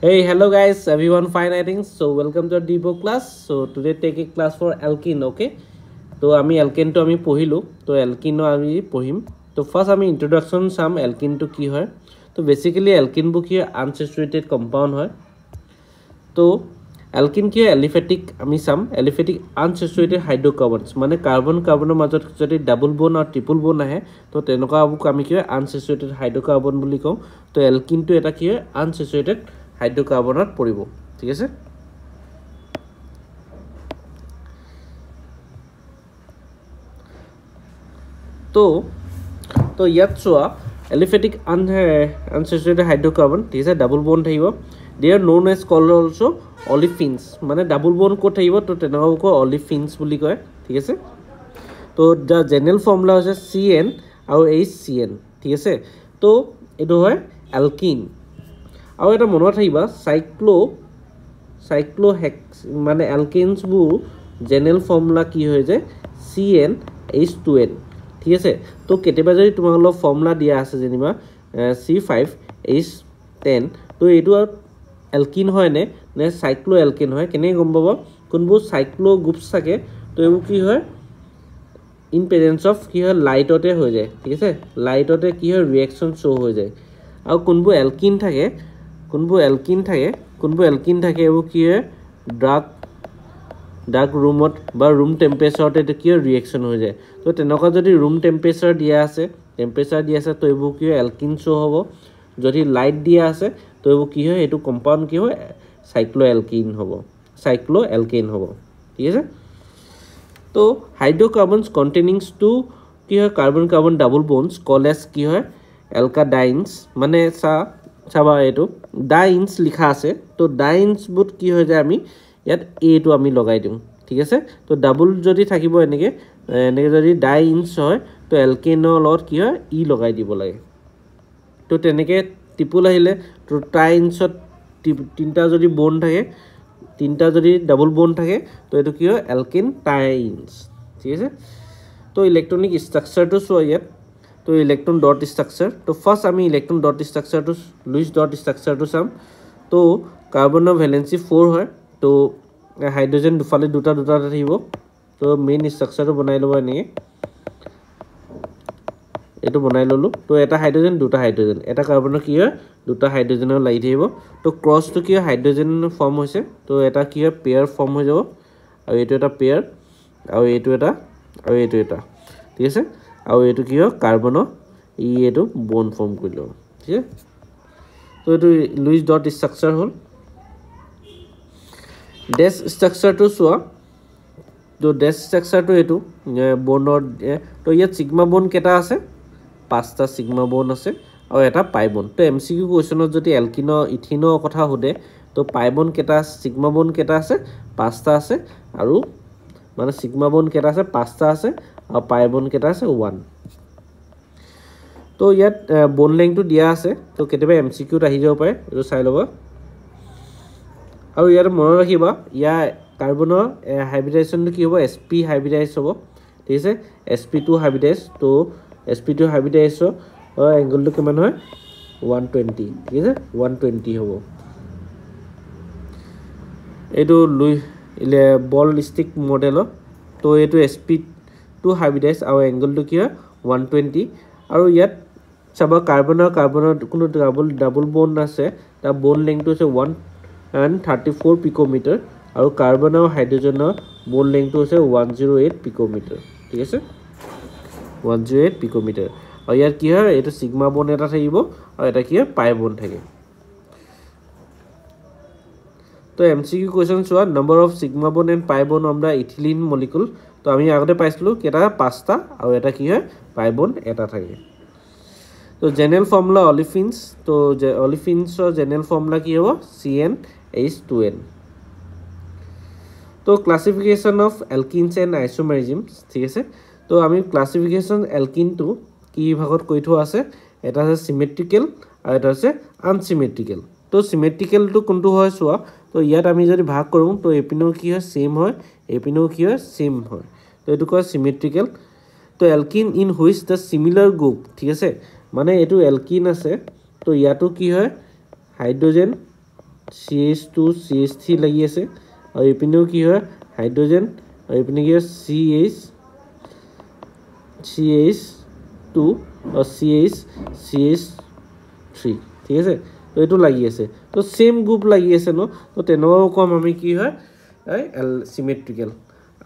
Hey, hello guys, everyone fine I think. So welcome to our Debo class. So today take a class for alkene, okay? So আমি alkene to আমি পঢ়িলো তো alkene আমি পঢ়িম তো first আমি introduction sum alkene to কি হয় তো বেসিক্যালি alkene বু কি আনস্যাচুরেটেড কম্পাউন্ড হয় তো alkene কি এলিফেটিক আমি সাম এলিফেটিক আনস্যাচুরেটেড হাইড্রোকার্বনস মানে কার্বন কাৰ্বনৰ মাজত যদি ডাবল বন্ড আৰু ট্ৰিপল বন্ড আহে তো তেনেকুৱা আমি কি আনস্যাচুৰেটেড হাইড্ৰোকাৰ্বন বুলি কওঁ তো alkene to এটা কি আনস্যাচুৰেটেড হাইড্ৰোকাৰ্বনত পৰিব ঠিক আছে তো ইয়াত চোৱা এলিফেটিক আনস্যাচুরেটেড হাইড্রোকার্বন ঠিক আছে ডাবল বন্ড থাকিব they are known as called also olefins মানে ডাবল বন্ড কো থাকিব তো তেনেকুৱা olefins বুলি কয় ঠিক আছে তো দা জেনাৰেল ফৰ্মুলা হৈছে CN আৰু HCN ঠিক আছে তো এটো হয় alkene আৰু এটা মনত থাকিবা সাইক্লোহেক্স মানে alkenes বু জেনাৰেল ফৰ্মুলা কি হৈ যায় CnH2n ঠিক আছে তো কেতিয়াবা যদি তোমালোকৰ ফৰ্মুলা দিয়া আছে যেনিবা C5H10 তো এটো alkene হয় নে সাইক্লোএলকেন হয় কেনে গম পাবা কোনবোৰ সাইক্লো গ্ৰুপছ থাকে তো এবোৰ কি হয় ইন প্ৰেজেন্স অফ কি হয় লাইটতে হৈ যায় ঠিক আছে লাইটতে কি হয় ৰিঅ্যাকশন শো হৈ যায় আৰু কোনবোৰ alkene থাকে কোনবোৰ alkene থাকে এবোৰ কি হয় ডাৰ্ক ৰুমত বা ৰুম টেম্পাৰেচাৰতে কি হয় ৰিঅ্যাকশন হৈ যায় তো তেনেকুৱা যদি ৰুম টেম্পাৰেচাৰ দিয়া আছে তো এবোৰ কি হয় alkene শো হ'ব যদি লাইট দিয়া আছে তো এবোৰ কি হয় এটো কম্পাউন্ড কি হয় সাইক্লোএলকেন হ'ব ঠিক আছে তো হাইড্রোকার্বনস কন্টেইনিংস টু কি হয় কার্বন কার্বন ডাবল বন্ডস কল এজ কি হয় অ্যালকাডাইনস মানে চাবা এটো ডাইনস লিখা আছে তো ডাইনস বুট কি হৈ যায় আমি ইয়াত এ টো আমি লগাই দিম ঠিক আছে তো ডাবল যদি থাকিব এনেকে যদি ডাইনস হয় তো অ্যালকেনৰ লগত কি হয় ই লগাই দিব লাগে তো তেনেকে ট্ৰিপল আহিলে তো ট্ৰাইনছত তিনটা যদি বন্ড থাকে তিনটা যদি ডাবল বন্ড থাকে তো এটো কি হয় অ্যালকেন ট্ৰাইনস ঠিক আছে তো ইলেক্ট্রনিক স্ট্রাকচারটো সো ইয়াত তো ইলেক্ট্রন ডট স্ট্রাকচার তো ফার্স্ট আমি ইলেক্ট্রন ডট স্ট্রাকচার তো লুইস ডট স্ট্রাকচার তো সাম তো কাৰ্বনৰ ভ্যালেন্সি 4 হয় তো হাইড্রোজেন দুফালে দুটা থাকিব তো মেইন স্ট্রাকচারটো বনাই লব এনে এটো বনাই ললো তো এটা হাইড্রোজেন দুটা হাইড্রোজেন এটা কাৰ্বনৰ কি হয় দুটা হাইড্ৰোজেনৰ লাগি থাকিব তো ক্ৰস তো কি হাইড্ৰোজেন ফৰ্ম হৈছে তো এটা কি হয় পেয়াৰ ফৰ্ম হৈ যাব আৰু এটো এটা পেয়াৰ আৰু এটো এটা ঠিক আছে আৰু এটো কি হয় কাৰ্বনৰ ই এটো বন্ড ফৰ্ম কৰিলো ঠিক আছে তো এটো লুইস ডট স্ট্ৰাকচাৰ হল ডেস স্ট্ৰাকচাৰ তো সোয়া তো ডেস স্ট্ৰাকচাৰ তো এটো বন্ডৰ তো ইয়াত সিগমা বন্ড কেটা আছে পাঁচটা সিগমা বন্ড আছে আৰু এটা পাই বন্ড তো এমসিকিউ কোৱেশ্যনত যদি এলকিনো ইথিনো কথা হোদে তো পাই বন্ড কেটা সিগমা বন্ড কেটা আছে পাঁচটা আছে আৰু মানে সিগমা বন্ড কেটা আছে পাঁচটা আছে আৰু পাই বন্ড কেটা আছে 1 তো ইয়াত বন্ড লেংথটো দিয়া আছে তো কেতিয়াবা এমসিকিউত আহি যাব পাৰে এটো চাই লবা আৰু ইয়াৰ মনত ৰাখিবা ইয়া কাৰ্বনৰ হাইব্ৰিডাইজেশনটো কি হ'ব sp হাইব্ৰিডাইজ হ'ব ঠিক আছে sp2 হাইব্ৰিডাইজ তো sp2 হাইব্ৰিডাইজ এংগলটো কিমান হয় 120 ঠিক আছে 120 হ'ব এটো বল ষ্টিক মডেল তো এটো sp2 হাইব্ৰিডাইজ আৰু এংগলটো কি হয় 120 আৰু ইয়াত চাবা কাৰ্বনৰ কোনো ডাবল বন্ড আছে তা বন্ড লেংথটো আছে 134 পিকোমিটাৰ আৰু কাৰ্বন আৰু হাইড্ৰোজেনৰ বন্ড লেংথটো আছে 108 পিকোমিটাৰ ঠিক আছে 108 পিকোমিটাৰ আৰু ইয়াৰ কি হয় এটো সিগমা বন্ড এটা থাকিব আৰু এটা কি হয় পাই বন্ড থাকে তো এমসিকিউ কোৱেশ্যন চোৱা number of sigma bond and pi bond on the ethylene molecule তো আমি আগতে পাইছিলো কেটা পাঁচটা আৰু এটা কি হয় পাই বন্ড এটা থাকে তো জেনারেল ফর্মুলা olefins তো olefins জেনারেল ফর্মুলা কি হ'ব CnH2n তো classification of alkenes and isomerisms ঠিক আছে তো আমি ক্লাসিফিকেশন alkene তো কি ভাগত কৈ থোৱা আছে এটা আছে সিমেট্ৰিকেল আৰু এটা আছে আনসিমেট্ৰিকেল তো সিমেট্ৰিকেল তো কোনটো হয় সোৱা তো ইয়াত আমি যদি ভাগ কৰো তো এপিনো কি হয় সেম হয় এপিনো কি হয় সেম হয় তো এটো কয় সিমেট্ৰিকেল তো alkene in which the similar group ঠিক আছে মানে এটো alkene আছে তো ইয়াটো কি হয় হাইড্রোজেন CH2 CH3 লাগি আছে আৰু এপিনেও কি হয় হাইড্ৰোজেন আৰু এপিনে কি হয় CH2 আৰু CH3 ঠিক আছে তো এটো লাগি আছে তো সেম গ্ৰুপ লাগি আছে ন তো তেনেও কম আমি কি হয় সিমেট্ৰিক্যাল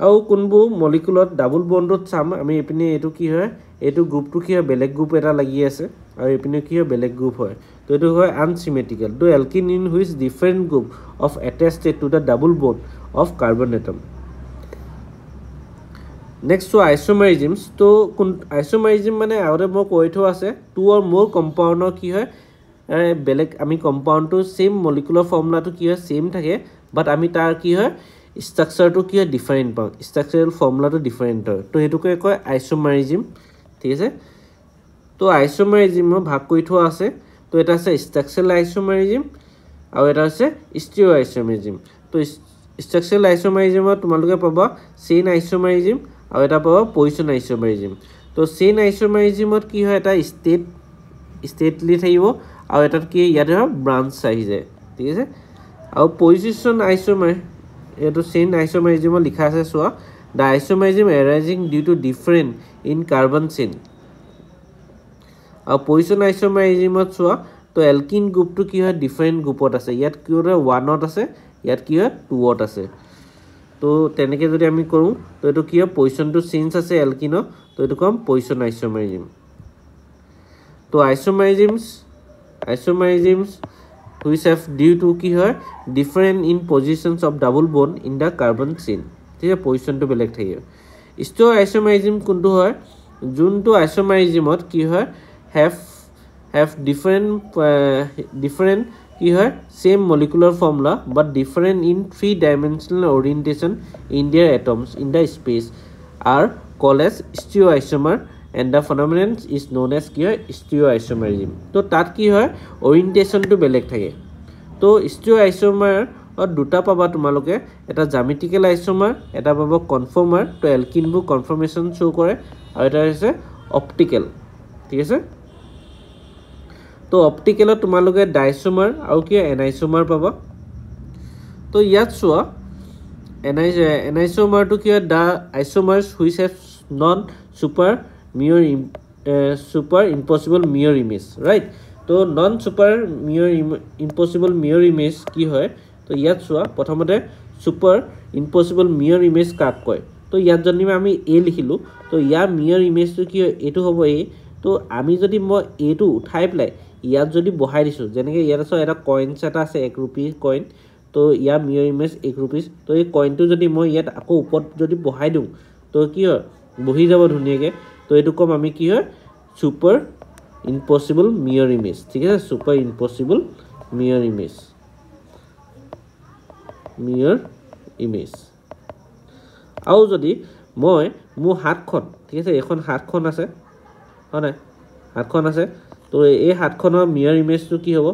আৰু কোনবো মলিকুলত ডাবল বন্ডত চাম আমি এপিনে এটো কি হয় এটো গ্ৰুপটো কি হয় বেলেগ গ্ৰুপ এটা লাগি আছে আৰু এপিনে কি হয় বেলেগ গ্ৰুপ হয় তো এটো হয় আনসিমেট্ৰিক্যাল তো alkyne in which different group of attached to the double bond of carbon atom. Next to isomerisms তো isomerism মানে আরে মই কৈ থো আছে টু অর মোর কম্পাউন্ডৰ কি হয় বেলেগ আমি কম্পাউন্ডটো সেম মলিকুলাৰ ফৰ্মুলাটো কি হয় সেম থাকে বাট আমি তাৰ কি হয় স্ট্রাকচারটো কি হয় ডিফারেন্ট পাও স্ট্রাকচারাল ফর্মুলাটো ডিফারেন্ট হয় তো হেতুকে কয় আইসোমেরিজম ঠিক আছে তো আইসোমেরিজম ভাগ কৰি থোৱা আছে তো এটা আছে স্ট্ৰাকচাৰাল আইসোমেৰিজম আৰু এটা আছে স্টিৰিও আইসোমেৰিজম তো স্ট্ৰাকচাৰাল আইসোমেৰিজম তোমালোকে পাবা চেইন আইসোমেৰিজম আৰু এটা পাবা পজিশন আইসোমেৰিজম তো চেইন আইসোমেৰিজমত কি হয় এটা স্টেটলি থাকিব আৰু এটা কি ইয়াতে ব্ৰাঞ্চ আহি যায় ঠিক আছে আৰু পজিশন আইসোমের এটো চেইন আইসোমেরিজম লিখা আছে সোয়া the isomerism arising due to different in carbon chain আৰু পজিশন আইসোমেৰিজমত সোয়া তো অ্যালকিন গ্ৰুপটো কি হয় ডিফাৰেন্ট গ্ৰুপত আছে ইয়াত কি হয় 1ত আছে ইয়াত কি হয় 2ত আছে তো তেনেকে যদি আমি কৰো তো এটো কি হয় পজিশনটো চেঞ্জ আছে অ্যালকিন তো এটো কম পজিশন আইসোমেরিজম তো আইসোমেরিজমস which have due to কি হয় different in positions of double bond in the carbon chain ঠিক আছে পজিশনটো বেলেগ থাকে স্টিৰিও আইসোমেরিজম কোনটো হয় যোনটো আইসোমেরিজমত কি হয় have different কি হয় same molecular formula but different in three-dimensional orientation in their atoms in the space are called as stereoisomer and the phenomenon is known as কি হয় stereoisomerism তো তাত কি হয় orientationটো বেলেগ থাকে তো stereoisomer দুটা পাবা তোমালোকে এটা জ্যামিতিক্যাল আইসোমার এটা পাবা কনফর্মার তো অ্যালকিনবোৰ কনফৰ্মেশন শো কৰে আৰু এটা হৈছে অপটিক্যাল ঠিক আছে তো অপটিক্যালত তোমালোকে ডাইসোমাৰ আৰু কি এনাইসোমাৰ পাবা তো ইয়াত চোৱা এনাইসোমাৰটো কি হয় the isomers which have non super impossible mirror image right তো non super impossible mirror image কি হয় তো ইয়াত চোৱা প্ৰথমতে সুপার impossible mirror image কাক কয় তো ইয়াত যদি আমি এ লিখিলো তো ইয়াৰ mirror imageটো কি হয় এটো হ'ব এ তো আমি যদি মই এটো উঠাই প্লাই ইয়াত যদি বহাই দিছো যেনেকে ইয়াত আছে এটা কয়েনছ এটা আছে 1 रुपी কয়েন তো ইয়াৰ mirror image 1 रुपीस তো এই কয়েনটো যদি মই ইয়াত আকৌ ওপৰত যদি বহাই দিও তো কি হয় বহি যাব ধুনিয়াকে তো এটো কম আমি কি হয় সুপার impossible mirror image ঠিক আছে সুপার impossible mirror image আৰু যদি মই মো হাতখন ঠিক আছে এখন হাতখন আছে হয় না হাতখন আছে তো এই হাতখনৰ mirror image টো কি হ'ব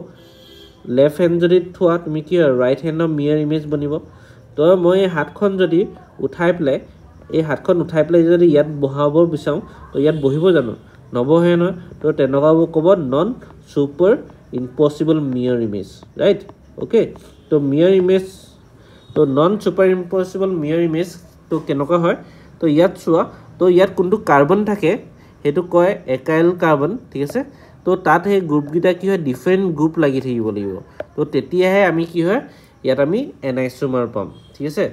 লেফট হ্যান্ড যদি থোৱা তুমি কি হয় ৰাইট হ্যান্ডৰ mirror image বনিব তো মই হাতখন যদি উঠাই প্লাই এই হাতখন উঠাই প্লাই যদি ইয়াত বহাব বিচাও তো ইয়াত বহিব জানো নবহে ন তো তেনেকাও ক'ব non super impossible mirror image right okay তো mirror image তো non super impossible mirror image তো কেনকা হয় তো ইয়াত চোৱা তো ইয়াত কোনটো কাৰ্বন থাকে হেতু কয় একাইল কাৰ্বন ঠিক আছে তো তাত হে গ্ৰুপ গিটা কি হয় ডিফাৰেন্ট গ্ৰুপ লাগি থাকিব লাগিব তো তেতিয়াহে আমি কি হয় ইয়াত আমি এনাইসোমার পাম ঠিক আছে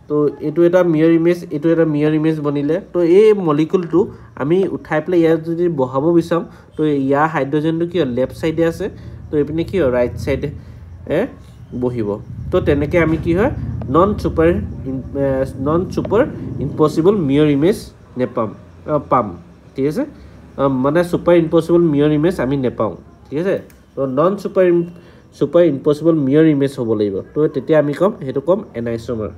তো এটো এটা mirror image এটো এটা mirror image বনিলে তো এই মলিকুলটো আমি উঠাই প্লে ইয়াত যদি বহাব বিচাম তো ইয়া হাইড্ৰোজেনটো কি লেফট সাইডে আছে তো এপিনে কি রাইট সাইডে বহিব তো তেনেকে আমি কি হয় non super impossible mirror image নেপাম পাম ঠিক আছে মানে সুপার impossible mirror image আমি নেপাও ঠিক আছে তো non super impossible mirror image হ'ব লাগিব তো তেতিয়া আমি কম হেতু কম এনাইসোমার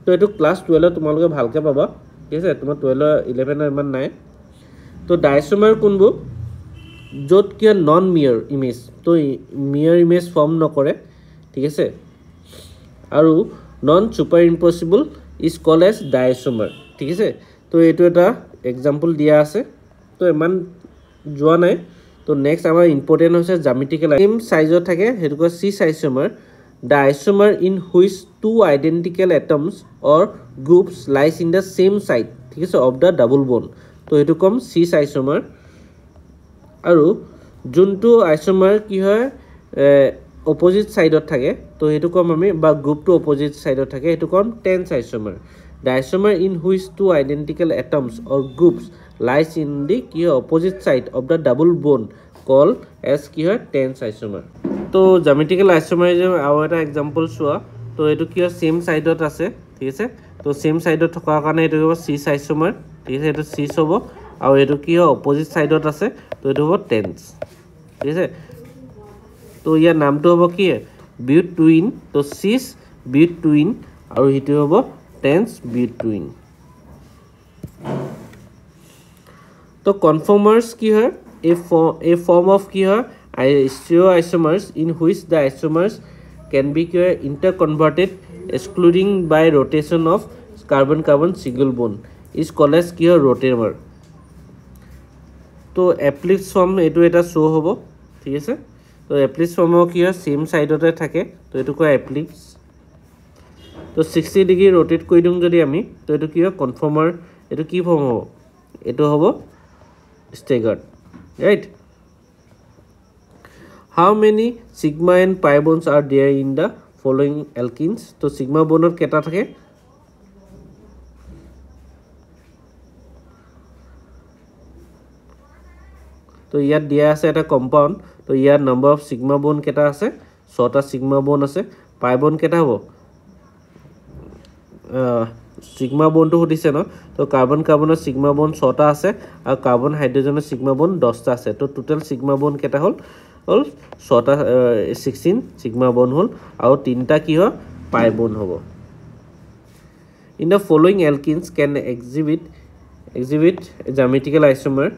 তো এটো ক্লাস 12 তোমালোকে ভালকে পাবা ঠিক আছে তোমাৰ 12 11 ইমান নাই তো ডাইসোমার কোনবো যত কি নন মিরর ইমেজ তো মিরর ইমেজ ফর্ম নকৰে ঠিক আছে আৰু non super impossible is called as diisomer ঠিক আছে তো এটো এটা एग्जांपल দিয়া আছে তো ইমান যোৱা নাই তো নেক্সট আমাৰ ইম্পৰ্টেন্ট হৈছে জ্যামিতিক্যাল সেম সাইজত থাকে হেতু কয় cis isomer the isomer in which two identical atoms or groups lies in the same site ঠিক আছে of the double bond তো এটো কম cis isomer আৰু যোনটো isomer কি হয় opposite side থাকে তো এটো কম আমি বা গ্ৰুপ টু opposite side থাকে এটো কম tense isomer the isomer in which two identical atoms or groups lies in the কি হয় opposite side of the double bond called as কি হয় tense isomer তো জ্যামিতিক্যাল আইসোমারিজম আৰু এটা এক্সাম্পল চোৱা তো এটো কি সেম সাইডত আছে ঠিক আছে তো সেম সাইডত থকাৰ কাৰণে এটো হ'ব সিস আইসোমাৰ ঠিক আছে এটো সিস হ'ব আৰু এটো কি হয় অপোজিট সাইডত আছে তো এটো হ'ব টেন্স ঠিক আছে তো ইয়াৰ নামটো হ'ব কি বিটুইন তো সিস বিটুইন আৰু হিটো হ'ব টেন্স বিটুইন তো কনফৰ্মাৰ্স কি হয় a form of কি হয় stereoisomers in which the isomers can be interconverted excluding by rotation of carbon carbon single bond is called as কি rotamer তো ellipse form এটো এটা শো হ'ব ঠিক আছে তো ellipse form কি সেম সাইডতে থাকে তো এটো কয় ellipse তো 60 ডিগ্ৰী rotate কৰি দিম যদি আমি তো এটো কি কনফৰ্মাৰ এটো কি ফৰ্ম হ'ব এটো হ'ব staggered right how many sigma and pi bonds are there in the following alkenes to sigma bond keta thake to yat dia ase eta compound to yar number of sigma bond keta ase 6 ta sigma bond ase pi bond keta hobo sigma bond to hodise no to carbon carbon sigma bond 6 ta ase aru carbon hydrogen sigma bond 10 ta ase to total sigma bond keta hol 16 sigma bond hol আৰু তিনটা কি হয় pi bond হ'ব in the following alkenes can exhibit geometrical isomer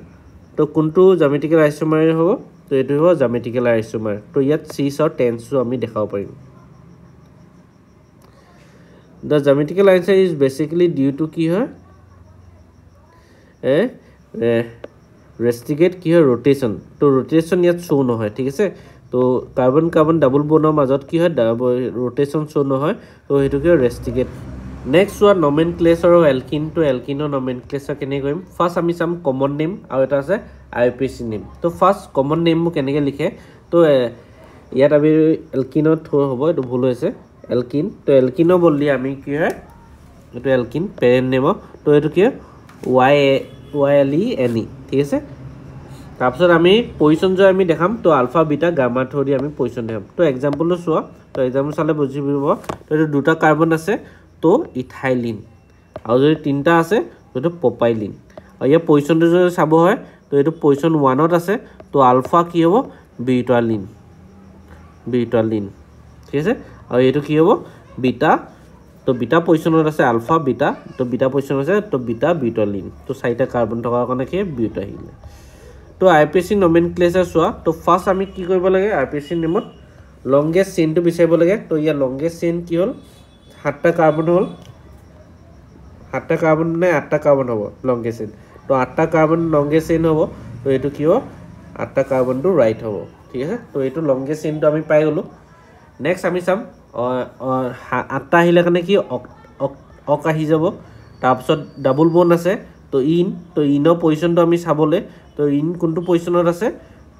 তো কোনটো geometrical isomer হ'ব তো এটো হ'ব geometrical isomer তো ইয়াত cis আৰু tens আমি দেখাব পাৰিম the geometrical isomer is basically due to কি হয় restricted কি হয় rotation তো rotation ইয়াত শো নহয় ঠিক আছে তো কার্বন কার্বন ডাবল বন্ডৰ মাজত কি হয় rotation শো নহয় তো হেতু কি restricted next one nomenclature of alkene to alkene nomenclature কেনে কৰিম ফাৰ্স্ট আমি সাম কমন নেম আৰু এটা আছে IUPAC নেম তো ফাৰ্স্ট কমন নেম কেনেকে লিখে তো ইয়াত আমি alkene হ'ব এটো ভুল হৈছে alkene তো alkene বললি আমি কি হয় এটো alkene parent name তো এটো কি YLENE ঠিক আছে তাৰপিছত আমি পজিশন যে আমি দেখাম তো আলফা বিটা গামা থৰি আমি পজিশন দেখাম তো एग्जांपल চোৱা তো एग्जांपल চালে বুজিব তো এটো দুটা কাৰ্বন আছে তো ইথাইলিন আৰু যদি তিনটা আছে তো এটো প্ৰপাইলিন আৰু ইয়া পজিশনটো যদি চাব হয় তো এটো পজিশন 1 ত আছে তো আলফা কি হ'ব বিটালিন ঠিক আছে আৰু এটো কি হ'ব বিটা তো বিটা পজিশনত আছে আলফা বিটা তো বিটা পজিশন আছে তো বিটা বিটালিন তো চাৰিটা কাৰ্বন থকাৰ কাৰণে কি বিটা আহিলে তো IUPAC nomenclature চোৱা তো ফাৰ্স্ট আমি কি কৰিব লাগে IUPAC নেমত লংগেষ্ট চেইন টো বিচাৰিব লাগে তো ইয়া লংগেষ্ট চেইন কি হল 7টা কাৰ্বন হল 7টা কাৰ্বন নে 8টা কাৰ্বন হ'ব লংগেষ্ট চেইন তো 8টা কাৰ্বন লংগেষ্ট চেইন হ'ব তো এটো কি হ'ব 8টা কাৰ্বন টো ৰাইট হ'ব ঠিক আছে তো এটো লংগেষ্ট চেইন টো আমি পাই গলো নেক্সট আমি চাম 8টা আহিলে কাৰণে কি অক আহি যাব তাৰপিছত ডাবল বন্ড আছে তো ইনৰ পজিশনটো আমি চাবলে তো ইন কোনটো পজিশনত আছে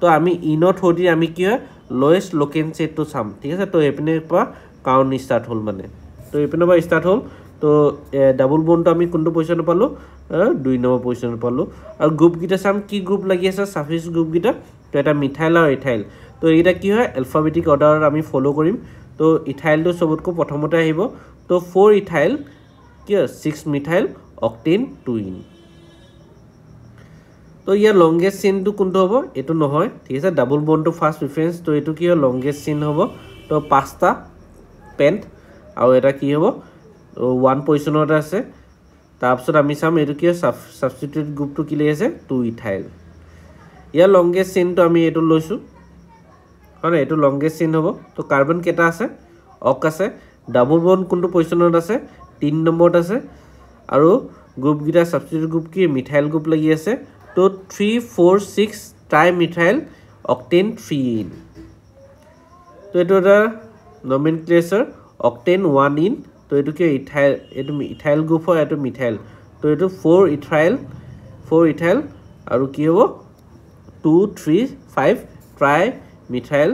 তো আমি ইনত হদি আমি কি হয় লোয়েষ্ট লোকেন সেট তো চাম ঠিক আছে তো এপিনে পৰা কাউন্ট স্টাৰ্ট হল মানে তো এপিনে পৰা স্টার্ট হল তো ডাবল বন্ড তো আমি কোনটো পজিশন পালো 2 নম্বৰ পজিশন পালো আৰু গ্ৰুপ গিটা চাম কি গ্ৰুপ লাগি আছে সাফিক্স গ্ৰুপ গিটা তো এটা মিথাইল আৰু ইথাইল তো এইটা কি হয় অ্যালফাবেটিক অৰ্ডাৰত আমি ফলো কৰিম তো ইথাইল তো সবতকৈ প্ৰথমতে আহিব তো 4 ইথাইল কি 6 মিথাইল অক্টেন 2 ইন তো ইয়াৰ লংগেষ্ট চেইন টো কোনটো হ'ব এটো নহয় ঠিক আছে ডাবল বন্ড টো ফার্স্ট প্রেফারেন্স তো এটো কি হয় লংগেষ্ট চেইন হ'ব তো 5টা পেন্ট আৰু এটা কি হ'ব 1 পজিশনত আছে তাৰপিছত আমি চাম এটো কি সাবস্টিটিউট গ্ৰুপ টো কি লাগি আছে 2 ইথাইল ইয়াৰ লংগেষ্ট চেইন টো আমি এটো লৈছো মানে এটো লংগেষ্ট চেইন হ'ব তো কাৰ্বন কেটা আছে অক আছে ডাবল বন্ড কোনটো পজিশনত আছে 3 নম্বৰত আছে আৰু গ্ৰুপ গিটা সাবস্টিটিউট গ্ৰুপ কি মিথাইল গ্ৰুপ লাগি আছে তো 3 4 6 ট্রাইমিথাইল অক্টেন 3 ইন তো এটো এটা nomenclature octane 1 in তো এটো কি ইথাইল এটো ইথাইল গ্ৰুপ হয় এটো মিথাইল তো এটো 4 ইথাইল আৰু কি হ'ব 2 3 5 ট্ৰাই মিথাইল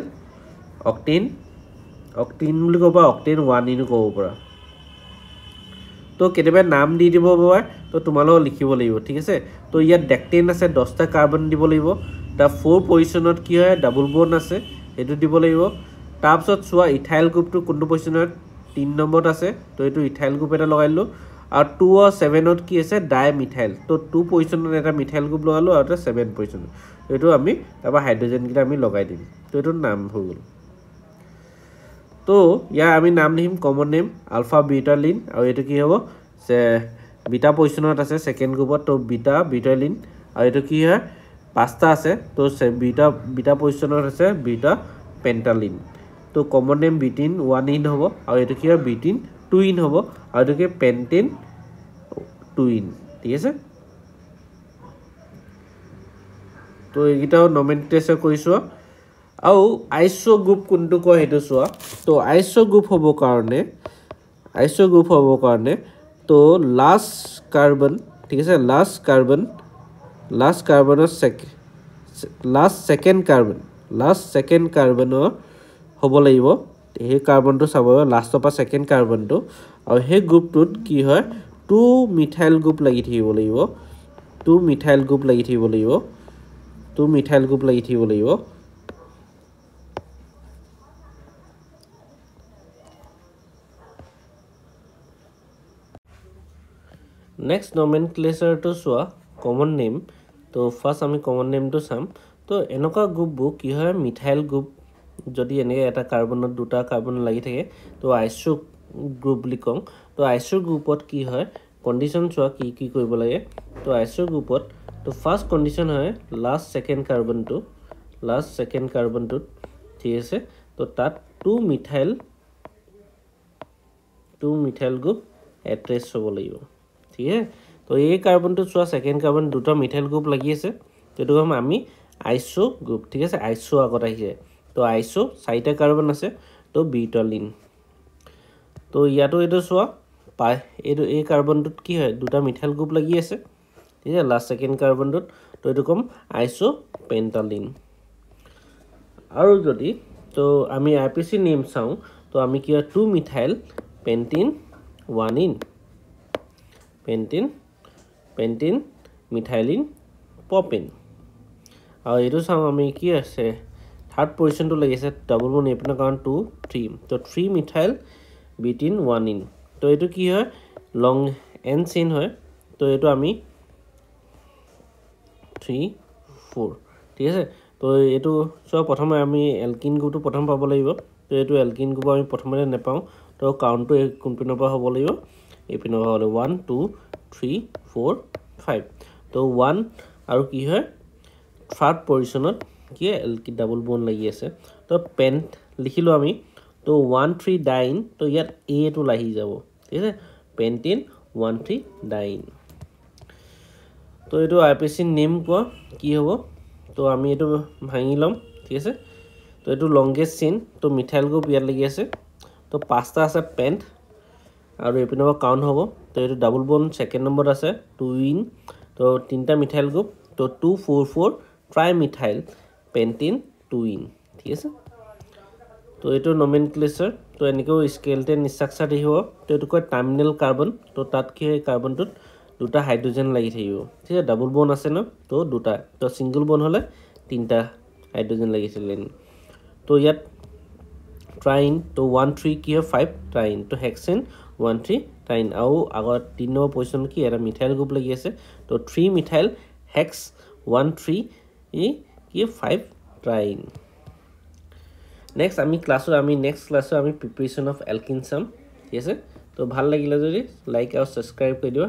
অক্টেন বুলি ক'বা অক্টেন 1 ইন ক'ব পৰা তো কেতিয়াবা নাম দি দিব বাবা তো তোমালোক লিখিব লাগিব ঠিক আছে তো ইয়াত ডেকটেন আছে 10টা কাৰ্বন দিব লাগিব তা 4 পজিশনত কি হয় ডাবল বন্ড আছে এটো দিব লাগিব তাৰপিছত চোৱা ইথাইল গ্ৰুপটো কোনটো পজিশনত 3 নম্বৰত আছে তো এটো ইথাইল গ্ৰুপ এটা লগাইলো আৰু 2 আৰু 7 ত কি আছে ডাই মিথাইল তো 2 পজিশনত এটা মিথাইল গ্ৰুপ লগালো আৰু এটা 7 পজিশনত এটো আমি তাবা হাইড্ৰোজেন কিটা আমি লগাই দিম তো এটো নাম হৈ গল তো ইয়া আমি নাম লিখিম কমন নেম আলফা বিটালিন আৰু এটো কি হ'ব যে বিটা পজিশনত আছে সেকেন্ড গ্ৰুপত তো বিটালিন আৰু এটো কি হয় পাঁচটা আছে তো বিটা পজিশনত আছে বিটা পেন্টালিন তো কমন নেম বিটিন 1 ইন হ'ব আৰু এটো কি হয় বিটিন 2 ইন হ'ব আৰু এটো কি পেন্টেন 2 ইন ঠিক আছে তো এইগিটাও নমেনক্লেচাৰ কৰিছো আৰু আইসো গ্ৰুপ কোনটো কয় হেতু চোৱা তো আইসো গ্ৰুপ হ'ব কাৰণে তো লাষ্ট কাৰ্বন ঠিক আছে লাষ্ট কাৰ্বনৰ লাষ্ট সেকেন্ড কাৰ্বনৰ হ'ব লাগিব এই কাৰ্বনটো চাব লাষ্টৰ পৰা সেকেন্ড কাৰ্বনটো আৰু সেই গ্ৰুপটোত কি হয় 2 মিথাইল গ্ৰুপ লাগি থাকিব লাগিব 2 মিথাইল গ্ৰুপ লাগি থাকিব লাগিব নেক্সট নমেনক্লেচাৰ তো চোৱা কমন নেম তো ফাৰ্স্ট আমি কমন নেমটো চাম তো এনেকা গ্ৰুপবোৰ কি হয় মিথাইল গ্ৰুপ যদি এনে এটা কাৰ্বনত দুটা কাৰ্বন লাগি থাকে তো আইসো গ্ৰুপ বুলি কম তো আইসো গ্ৰুপত কি হয় কন্ডিশন চোৱা কি কৰিব লাগে তো আইসো গ্ৰুপত তো ফাৰ্স্ট কন্ডিশন হয় লাষ্ট সেকেন্ড কাৰ্বনটো ঠিক আছে তো তাত 2 মিথাইল গ্ৰুপ এট্ৰেছ হ'ব লাগিব ঠিক আছে তো এই কাৰ্বনটো চোৱা সেকেন্ড কাৰ্বন দুটা মিথাইল গ্ৰুপ লাগি আছে তো এটো আমি আইসো গ্ৰুপ ঠিক আছে আইসো আগত আহিছে তো আইসো 4টা কাৰ্বন আছে তো বিউটালিন তো ইয়াতো এটো চোৱা পাই এই কাৰ্বনটোত কি হয় দুটা মিথাইল গ্ৰুপ লাগি আছে ঠিক আছে লাষ্ট সেকেন্ড কাৰ্বনটোত তো এটো কম আইসো পেন্টালিন আৰু যদি তো আমি আইপিসি নেম চাও তো আমি কি হয় 2 মিথাইল পেন্টিন 1 ইন পেন্টিন মিথাইলিন পপেন আৰু এটো চাও আমি কি আছে থাৰ্ড পজিশনটো লাগিছে ডাবল বন্ড এপিনৰ কাৰণ 2 3 তো 3 মিথাইল বিটিন 1 ইন তো এটো কি হয় লং এন চেইন হয় তো এটো আমি 3 4 ঠিক আছে তো এটো সব প্ৰথমে আমি এলকিন গ্ৰুপটো প্ৰথম পাব লাগিব তো এটো এলকিন গ্ৰুপ আমি প্ৰথমে নেপাও তো কাউন্টটো কোনপিনৰ পৰা হ'ব লাগিব এপিনৰ পৰা হ'লে 1 2 3 4 5 তো 1 আৰু কি হয় থাৰ্ড পজিশনত কি এলকি ডাবল বন্ড লাগি আছে তো পেন্ট লিখিলো আমি তো 1 3 ডাইন তো ইয়াত এ টো লাগি যাব ঠিক আছে পেন্টিন 1 3 ডাইন তো এটো আইপিসি নেম কোৱা কি হ'ব তো আমি এটো ভাঙি লম ঠিক আছে তো এটো লংগেস্ট চেইন তো মিথাইল গ্ৰুপ ইয়াত লাগি আছে তো পাঁচটা আছে পেন্ট আৰু এপিনৰ পৰা কাউন্ট হ'ব তো এটো ডাবল বন্ড সেকেন্ড নম্বৰ আছে 2 ইন তো তিনটা মিথাইল গ্ৰুপ তো 2 4 4 ট্ৰাই মিথাইল পেন্টিন 2 ইন ঠিক আছে তো এটো নমেনক্লেচাৰ তো এনেকৈ স্কেলটেন ষ্ট্ৰাকচাৰ দি হ'ব তো এটো কয় টাৰ্মিনেল কাৰ্বন তো তাত কি হয় কাৰ্বনটোত দুটা হাইড্ৰোজেন লাগি থাকিব ঠিক আছে ডাবল বন্ড আছে ন তো দুটা তো সিঙ্গল বন্ড হলে তিনটা হাইড্ৰোজেন লাগিছিল তো ইয়াত ট্ৰাইন তো 1 3 কি হয় 5 ট্ৰাইন তো হেক্সেন 1 3 ট্ৰাইন আৰু আগত 3 নম্বৰ পজিশন কি এটা মিথাইল গ্ৰুপ লাগি আছে তো 3 মিথাইল হেক্স 1 3 ই কি 5 ট্ৰাইন নেক্সট আমি নেক্সট ক্লাসে আমি প্ৰিপাৰেচন অফ এলকিন চাম ঠিক আছে তো ভাল লাগিলে যদি লাইক আৰু সাবস্ক্ৰাইব কৰি দিবা